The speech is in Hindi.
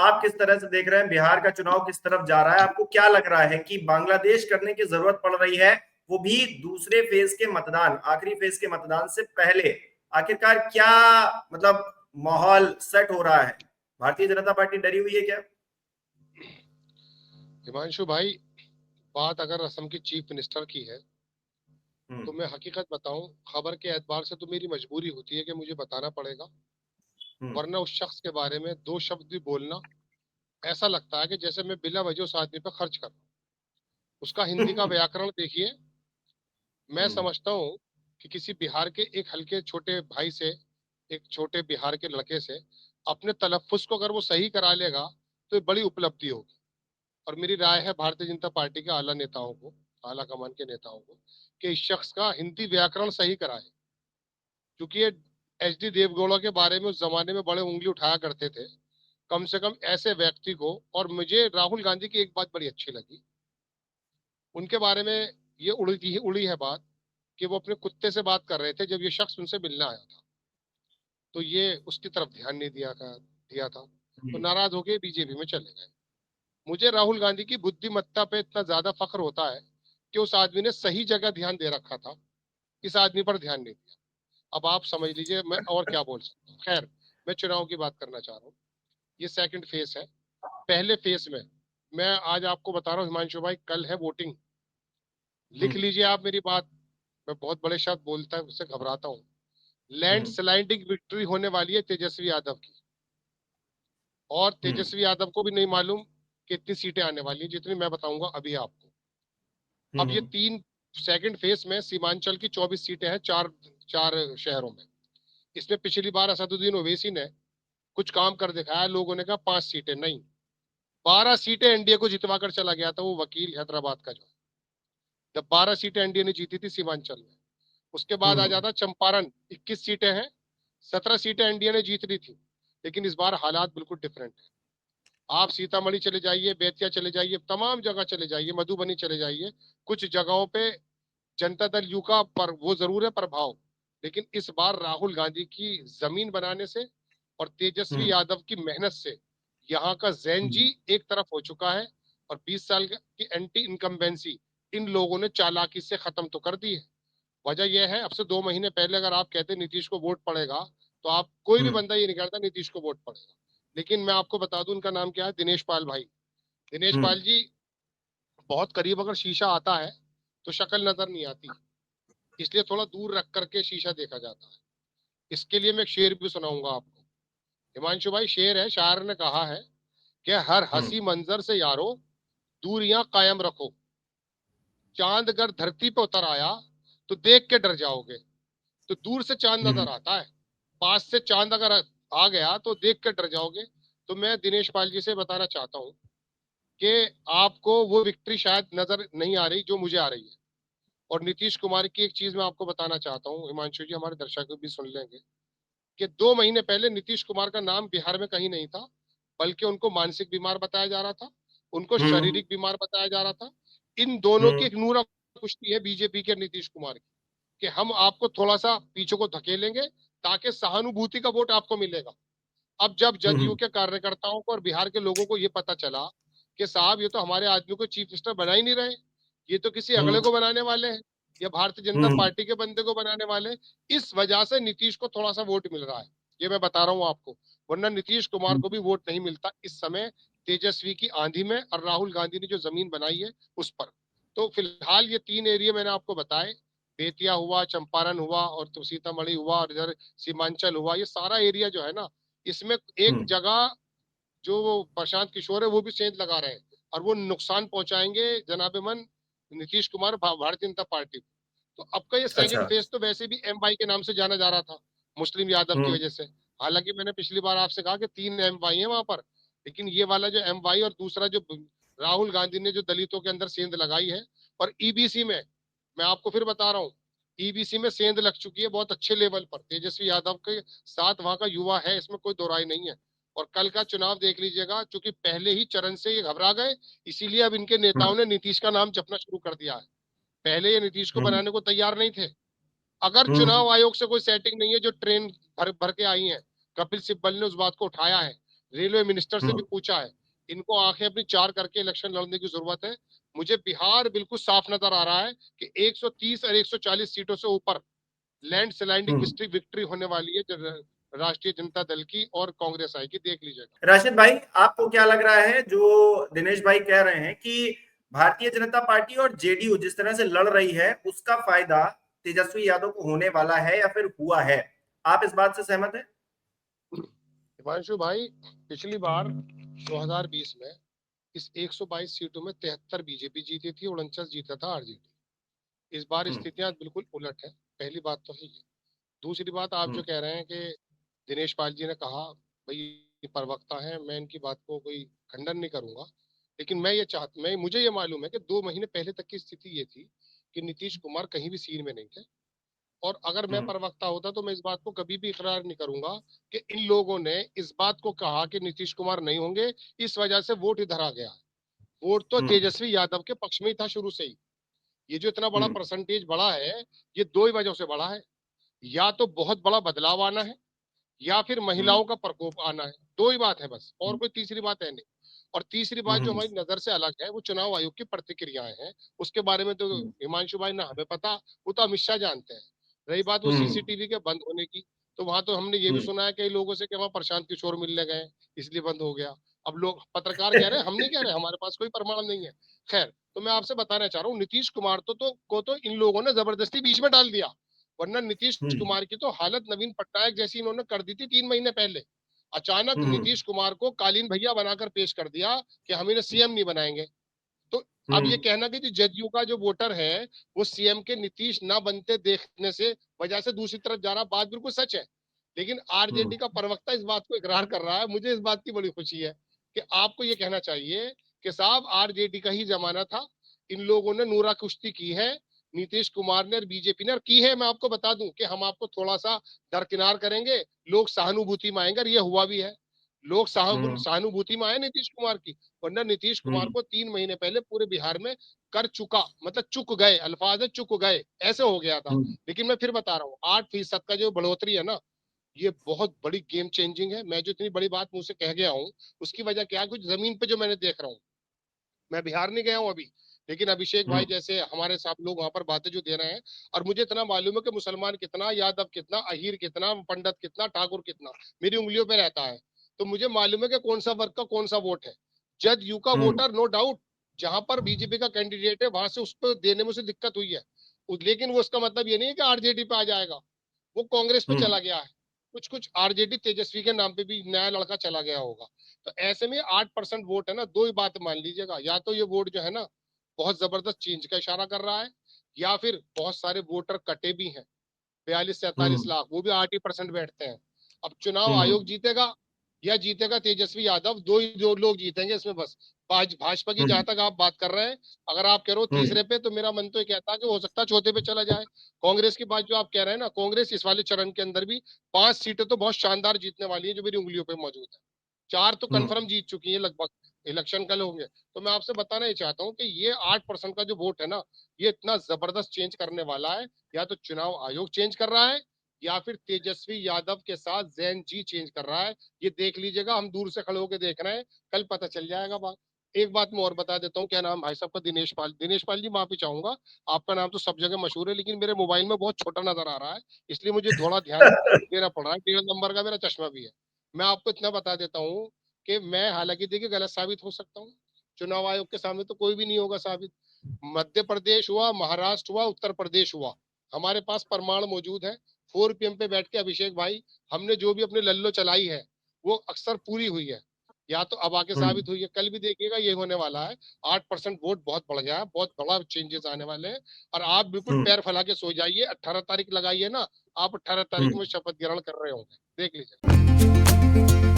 आप किस तरह से देख रहे हैं बिहार का चुनाव किस तरफ जा रहा है? आपको क्या लग रहा है कि बांग्लादेश करने की जरूरत पड़ रही है, वो भी दूसरे फेज के मतदान, आखिरी फेज के मतदान से पहले? आखिरकार क्या मतलब माहौल सेट हो रहा है? भारतीय जनता पार्टी डरी हुई है क्या? हिमांशु भाई, बात अगर असम की चीफ मिनिस्टर की है हम्म। तो मैं हकीकत बताऊं, खबर के एतबार से तो मेरी मजबूरी होती है कि मुझे बताना पड़ेगा, हम्म। वरना उस शख्स के बारे में दो शब्द भी बोलना ऐसा लगता है कि जैसे मैं बिला वजह उस आदमी पर खर्च कर रहा हूं। उसका हिंदी का व्याकरण देखिए। मैं हम्म। समझता हूँ कि किसी बिहार के एक हल्के छोटे भाई से, एक छोटे बिहार के लड़के से अपने तलफ्फुज को अगर वो सही करा लेगा तो ये बड़ी उपलब्धि होगी। और मेरी राय है भारतीय जनता पार्टी के आला नेताओं को, आला कमान के नेताओं को, कि इस शख्स का हिंदी व्याकरण सही कराए। क्योंकि ये एच डी देवगौड़ा के बारे में उस जमाने में बड़े उंगली उठाया करते थे। कम से कम ऐसे व्यक्ति को, और मुझे राहुल गांधी की एक बात बड़ी अच्छी लगी उनके बारे में, ये उड़ी है बात कि वो अपने कुत्ते से बात कर रहे थे जब ये शख्स उनसे मिलने आया था, तो ये उसकी तरफ ध्यान नहीं दिया था, तो हम्म। नाराज होके बीजेपी में चले गए। मुझे राहुल गांधी की बुद्धिमत्ता पे इतना ज्यादा फख्र होता है कि उस आदमी ने सही जगह ध्यान दे रखा था, इस आदमी पर ध्यान नहीं दिया। अब आप समझ लीजिए मैं और क्या बोल सकता हूँ। खैर, मैं चुनाव की बात करना चाह रहा हूँ। ये सेकंड फेज है। पहले फेज में मैं आज आपको बता रहा हूँ हिमांशु भाई, कल है वोटिंग। लिख हम्म। लीजिए आप मेरी बात। मैं बहुत बड़े शब्द बोलता है, उससे घबराता हूँ। लैंड हम्म। स्लाइडिंग विक्ट्री होने वाली है तेजस्वी यादव की। और हम्म। तेजस्वी यादव को भी नहीं मालूम कितनी सीटें आने वाली हैं, जितनी मैं बताऊंगा अभी आपको। अब ये हम्म। तीन सेकंड फेज में सीमांचल की 24 सीटें हैं, चार चार शहरों में। इसमें पिछली बार असदुद्दीन ओवैसी ने कुछ काम कर दिखाया, लोगों ने कहा 5 सीटें नहीं, 12 सीटें एनडीए को जितवा कर चला गया था वो वकील हैदराबाद का, जो जब 12 सीटें एनडीए ने जीती थी सीमांचल में। उसके बाद आ हम्म। जाता चंपारण, 21 सीटें हैं, 17 सीटें एनडीए ने जीत ली थी। लेकिन इस बार हालात बिल्कुल डिफरेंट है। आप सीतामढ़ी चले जाइए, बेतिया चले जाइए, तमाम जगह चले जाइए, मधुबनी चले जाइए, कुछ जगहों पे जनता दल यू का पर वो जरूर है प्रभाव। लेकिन इस बार राहुल गांधी की जमीन बनाने से और तेजस्वी हम्म। यादव की मेहनत से यहाँ का जैन जी हम्म। एक तरफ हो चुका है। और 20 साल की एंटी इनकम्बेंसी इन लोगों ने चालाकी से खत्म तो कर दी है। वजह यह है, अब से 2 महीने पहले अगर आप कहते नीतीश को वोट पड़ेगा, तो आप कोई भी हम्म। बंदा ये नहीं करता नीतीश को वोट पड़ेगा। लेकिन मैं आपको बता दूं उनका नाम क्या है, दिनेश पाल भाई। दिनेश हम्म। पाल जी बहुत करीब अगर शीशा आता है तो शक्ल नजर नहीं आती, इसलिए थोड़ा दूर रख करके शीशा देखा जाता है। इसके लिए मैं एक शेर भी सुनाऊंगा आपको। हिमांशु भाई, शेर है, शायर ने कहा है कि हर हम्म। हंसी मंजर से यारो दूरियां कायम रखो, चांद अगर धरती पे उतर आया तो देख के डर जाओगे। तो दूर से चांद हम्म। नजर आता है, पास से चांद अगर आ गया तो देख के डर जाओगे। तो मैं दिनेश पाल जी से बताना चाहता हूँ कि आपको वो विक्ट्री शायद नजर नहीं आ रही जो मुझे आ रही है। और नीतीश कुमार की एक चीज मैं आपको बताना चाहता हूँ हिमांशु जी, हमारे दर्शक भी सुन लेंगे, कि 2 महीने पहले नीतीश कुमार का नाम बिहार में कहीं नहीं था, बल्कि उनको मानसिक बीमार बताया जा रहा था, उनको हम्म। शारीरिक बीमार बताया जा रहा था। इन दोनों की हम्म। एक नूरा पुष्टि है बीजेपी के नीतीश कुमार की, कि हम आपको थोड़ा सा पीछे को धकेलेंगे ताकि सहानुभूति का वोट आपको मिलेगा। अब जब जदयू हम्म। के कार्यकर्ताओं को और बिहार के लोगों को ये पता चला कि साहब ये तो हमारे आदमी को चीफ मिनिस्टर बना ही नहीं रहे, ये तो किसी अगले हम्म। को बनाने वाले हैं, या भारतीय जनता हम्म। पार्टी के बंदे को बनाने वाले हैं, इस वजह से नीतीश को थोड़ा सा वोट मिल रहा है। ये मैं बता रहा हूं आपको, वरना नीतीश कुमार को भी वोट नहीं मिलता इस समय, तेजस्वी की आंधी में और राहुल गांधी ने जो जमीन बनाई है उस पर। तो फिलहाल ये 3 एरिया मैंने आपको बताए, बेतिया हुआ, चंपारण हुआ, और तो सीतामढ़ी हुआ, और इधर सीमांचल हुआ, ये सारा एरिया जो है ना, इसमें एक हम्म। जगह जो वो प्रशांत किशोर है वो भी सेंध लगा रहे हैं, और वो नुकसान पहुंचाएंगे जनाबे मन नीतीश कुमार भारतीय जनता पार्टी को। तो अब का ये अच्छा। सेकंड फेज तो वैसे भी एम वाई के नाम से जाना जा रहा था, मुस्लिम यादव की हम्म। वजह से। हालांकि मैंने पिछली बार आपसे कहा कि 3 एम वाई है वहां पर, लेकिन ये वाला जो एम वाई और दूसरा जो राहुल गांधी ने जो दलितों के अंदर सेंध लगाई है, और ईबीसी में, मैं आपको फिर बता रहा हूँ, ईबीसी में सेंध लग चुकी है बहुत अच्छे लेवल पर। तेजस्वी यादव के साथ वहां का युवा है, इसमें कोई दो राय नहीं है। और कल का चुनाव देख लीजिएगा, क्योंकि पहले ही चरण से ये घबरा गए, इसीलिए अब इनके नेताओं हम्म। ने नीतीश का नाम जपना शुरू कर दिया है। पहले ये नीतीश को हम्म। बनाने को तैयार नहीं थे। अगर हम्म। चुनाव आयोग से कोई सेटिंग नहीं है, जो ट्रेन भर भर के आई है, कपिल सिब्बल ने उस बात को उठाया है, रेलवे मिनिस्टर से भी पूछा है, इनको आंखें अपनी चार करके इलेक्शन लड़ने की जरूरत है। मुझे बिहार बिल्कुल साफ नजर आ रहा है कि 130 और 140 सीटों से ऊपर लैंडस्लाइडिंग विक्ट्री होने वाली है राष्ट्रीय जनता दल की और कांग्रेस आएगी, देख लीजिएगा। राशिद भाई, आपको क्या लग रहा है जो दिनेश भाई कह रहे हैं कि भारतीय जनता पार्टी और जेडीयू जिस तरह से लड़ रही है उसका फायदा तेजस्वी यादव को होने वाला है या फिर हुआ है? आप इस बात से सहमत हैं? हिमांशु भाई, पिछली बार 2020 में इस 122 सीटों में 73 बीजेपी जीती थी और 49 जीता था आरजेडी। इस बार स्थितियां बिल्कुल उलट है। पहली बात तो है। दूसरी बात, आप जो कह रहे हैं कि दिनेश पाल जी ने कहा, भाई ये प्रवक्ता है, मैं इनकी बात को कोई खंडन नहीं करूंगा, लेकिन मुझे ये मालूम है कि 2 महीने पहले तक की स्थिति ये थी कि नीतीश कुमार कहीं भी सीन में नहीं थे। और अगर मैं प्रवक्ता होता तो मैं इस बात को कभी भी इकरार नहीं करूंगा कि इन लोगों ने इस बात को कहा कि नीतीश कुमार नहीं होंगे, इस वजह से वोट इधर आ गया। वोट तो तेजस्वी यादव के पक्ष में ही था शुरू से ही। ये जो इतना बड़ा परसेंटेज बढ़ा है, ये 2 ही वजह से बढ़ा है। या तो बहुत बड़ा बदलाव आना है, या फिर महिलाओं का प्रकोप आना है। 2 ही बात है बस, और कोई तीसरी बात है नहीं। और तीसरी बात जो हमारी नजर से अलग है वो चुनाव आयोग की प्रतिक्रियाएं हैं। उसके बारे में तो हिमांशु भाई ना हमें पता, वो तो अमित शाह जानते हैं। रही बात वो सीसीटीवी के बंद होने की, तो वहां तो हमने ये भी सुना है कई लोगों से कि वहां प्रशांत किशोर मिलने गए इसलिए बंद हो गया। अब लोग पत्रकार कह रहे हैं, हम नहीं कह रहे, हमारे पास कोई प्रमाण नहीं है। खैर, तो मैं आपसे बताना चाह रहा हूँ, नीतीश कुमार को इन लोगों ने जबरदस्ती बीच में डाल दिया। वरना नीतीश कुमार की तो हालत नवीन पटनायक जैसी इन्होंने कर दी थी 3 महीने पहले। अचानक नीतीश कुमार को कालीन भैया बनाकर पेश कर दिया कि हम इन्हें सीएम नहीं बनाएंगे। तो अब ये कहना कि जदयू का जो वोटर है वो सीएम के नीतीश ना बनते देखने से वजह से दूसरी तरफ जा रहा, बात बिल्कुल सच है। लेकिन आरजेडी का प्रवक्ता इस बात को इकरार कर रहा है। मुझे इस बात की बड़ी खुशी है कि आपको ये कहना चाहिए कि साहब आरजेडी का ही जमाना था, इन लोगों ने नूरा कुश्ती की है नीतीश कुमार ने और बीजेपी ने, और की है। मैं आपको बता दूं कि हम आपको थोड़ा सा दरकिनार करेंगे, लोग सहानुभूति में आएंगे, और ये हुआ भी है। लोग सहानुभूति में आए नीतीश कुमार की। वरना नीतीश कुमार को 3 महीने पहले पूरे बिहार में कर चुका, मतलब चुक गए, अल्फाज है चुक गए, ऐसे हो गया था। लेकिन मैं फिर बता रहा हूँ, 8% का जो बढ़ोतरी है ना, ये बहुत बड़ी गेम चेंजिंग है। मैं जो इतनी बड़ी बात मुंह से कह गया हूँ, उसकी वजह क्या है, कुछ जमीन पे जो मैंने देख रहा हूँ। मैं बिहार नहीं गया हूँ अभी, लेकिन अभिषेक भाई जैसे हमारे साथ लोग वहां पर बातें जो दे रहे हैं, और मुझे इतना मालूम है कि मुसलमान कितना, यादव कितना, अहीर कितना, पंडित कितना, ठाकुर कितना मेरी उंगलियों पे रहता है। तो मुझे मालूम है कि कौन सा वर्ग का कौन सा वोट है। जदयू का वोटर नो डाउट जहां पर बीजेपी का कैंडिडेट है वहां से उसको देने में उसे दिक्कत हुई है, लेकिन वो उसका मतलब ये नहीं है कि आरजेडी पे आ जाएगा। वो कांग्रेस पे चला गया है। कुछ कुछ आरजेडी तेजस्वी के नाम पे भी नया लड़का चला गया होगा। तो ऐसे में 8% वोट है ना, 2 ही बात मान लीजिएगा, या तो ये वोट जो है ना बहुत जबरदस्त चेंज का इशारा कर रहा है, या फिर बहुत सारे वोटर कटे भी हैं। 42 से 43 लाख, वो भी 8% बैठते हैं। अब चुनाव आयोग जीतेगा या जीतेगा तेजस्वी यादव, दो लोग जीतेंगे इसमें बस। भाजपा की जहां तक आप बात कर रहे हैं, अगर आप कह रहे हो तीसरे पे, तो मेरा मन तो ये कहता है कि हो सकता है चौथे पे चला जाए। कांग्रेस की बात जो आप कह रहे हैं ना, कांग्रेस इस वाले चरण के अंदर भी 5 सीटें तो बहुत शानदार जीतने वाली है जो मेरी उंगलियों पे मौजूद है। 4 तो कंफर्म जीत चुकी है लगभग, इलेक्शन कल होंगे। तो मैं आपसे बताना ही चाहता हूँ कि ये 8% का जो वोट है ना, ये इतना जबरदस्त चेंज करने वाला है। या तो चुनाव आयोग चेंज कर रहा है, या फिर तेजस्वी यादव के साथ जैन जी चेंज कर रहा है। ये देख लीजिएगा, हम दूर से खड़े होकर देख रहे हैं, कल पता चल जाएगा बात। एक बात मैं और बता देता हूँ, क्या नाम भाई साहब का, दिनेश पाल। दिनेश पाल जी, माफी चाहूंगा, आपका नाम तो सब जगह मशहूर है, लेकिन मेरे मोबाइल में बहुत छोटा नजर आ रहा है, इसलिए मुझे थोड़ा ध्यान देना पड़ रहा है। 1.5 नंबर का मेरा चश्मा भी है। मैं आपको इतना बता देता हूँ कि मैं, हालांकि देखिए गलत साबित हो सकता हूँ, चुनाव आयोग के सामने तो कोई भी नहीं होगा साबित। मध्य प्रदेश हुआ, महाराष्ट्र हुआ, उत्तर प्रदेश हुआ, हमारे पास प्रमाण मौजूद है। 4 PM पे बैठ के अभिषेक भाई, हमने जो भी अपनी लल्लो चलाई है वो अक्सर पूरी हुई है, या तो अब आके साबित हुई है। कल भी देखिएगा ये होने वाला है। 8% वोट बहुत बढ़ गया है, बहुत बड़ा चेंजेस आने वाले हैं। और आप बिल्कुल पैर फैला के सो जाइए, 18 तारीख लगाइए ना, आप 18 तारीख में शपथ ग्रहण कर रहे होंगे, देख लीजिए।